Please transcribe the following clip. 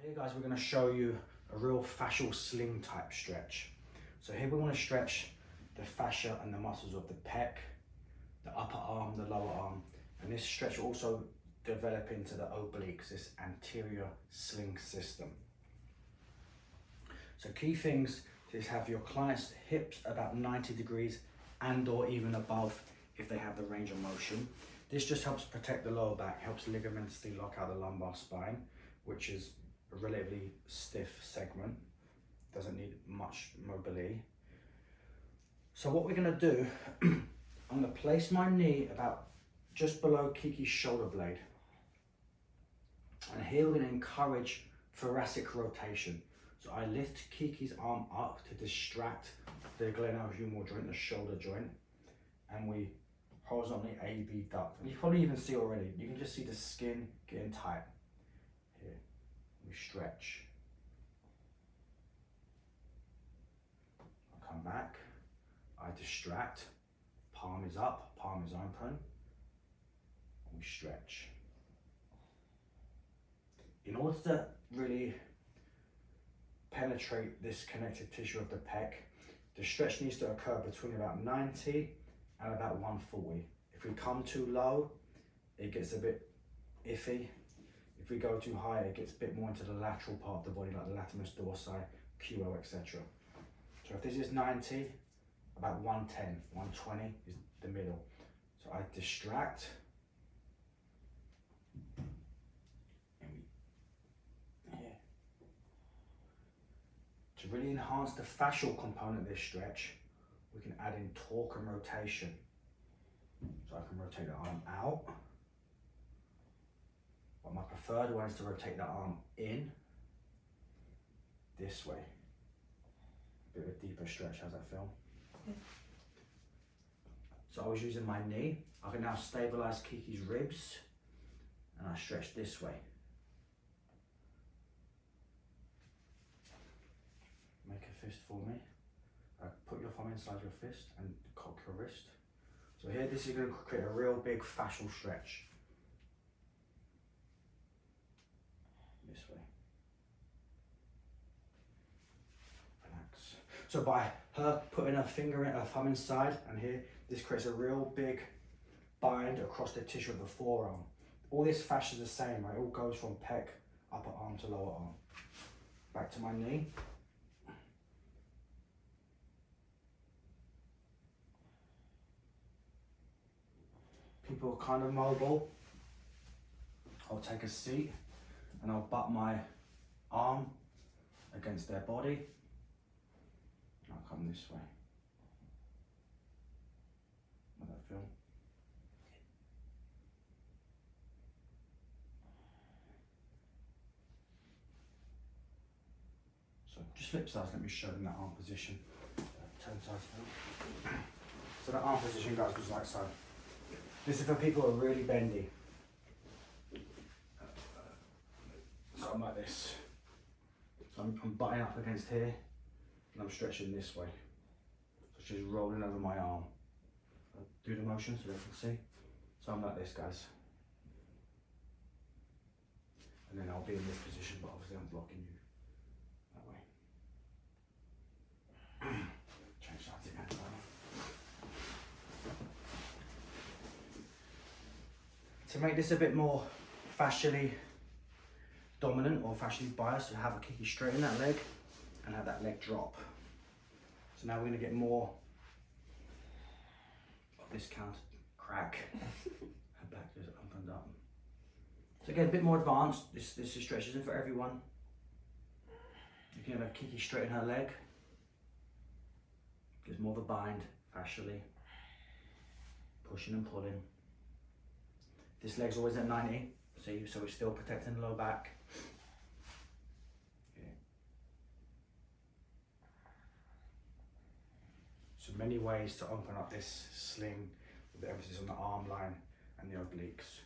Here guys, we're going to show you a real fascial sling type stretch. So here we want to stretch the fascia and the muscles of the pec, the upper arm, the lower arm, and this stretch will also develop into the obliques, this anterior sling system. So key things is have your client's hips about 90 degrees and or even above if they have the range of motion. This just helps protect the lower back, helps ligamentally lock out the lumbar spine, which is a relatively stiff segment, doesn't need much mobility. So what we're going to do, I'm going to place my knee about just below Kiki's shoulder blade, and here we're going to encourage thoracic rotation. So I lift Kiki's arm up to distract the glenohumeral joint, the shoulder joint, and we horizontally A-B duct. And you probably even see already, you can just see the skin getting tight. Here, we stretch. I come back, I distract, palm is up, palm is open, and we stretch. In order to really penetrate this connective tissue of the pec, the stretch needs to occur between about 90 and about 140. If we come too low, it gets a bit iffy. If we go too high, it gets a bit more into the lateral part of the body, like the latimus dorsi, QO, etc. So if this is 90, about 110, 120 is the middle. So I distract, to really enhance the fascial component of this stretch, we can add in torque and rotation. So I can rotate the arm out, but my preferred one is to rotate the arm in, this way. A bit of a deeper stretch, how's that feel? Yeah. So I was using my knee. I can now stabilize Kiki's ribs, and I stretch this way. Make a fist for me. Put your thumb inside your fist and cock your wrist. So here, this is going to create a real big fascial stretch. This way. Relax. So by her putting her finger in, her thumb inside, and here, this creates a real big bind across the tissue of the forearm. All this fascia is the same, right? It all goes from pec, upper arm to lower arm. Back to my knee. People are kind of mobile. I'll take a seat and I'll butt my arm against their body. I'll come this way. How's that feel? So just flip sides, let me show them that arm position. Turn sides down. So that arm position goes like so. This is for people who are really bendy. So I'm like this. So I'm butting up against here, and I'm stretching this way. So she's rolling over my arm. I'll do the motion so they can see. So I'm like this, guys. And then I'll be in this position, but obviously I'm blocking you that way. Change sides again. To make this a bit more fascially dominant or fascially biased, so have a Kiki straighten that leg and have that leg drop. So now we're going to get more of this counter crack. Her back goes up and up. So again, a bit more advanced. This stretch isn't for everyone. You can have a Kiki straighten her leg. Gives more of a bind fascially. Pushing and pulling. This leg's always at 90, see, so we're still protecting the lower back. Yeah. So many ways to open up this sling with the emphasis on the arm line and the obliques.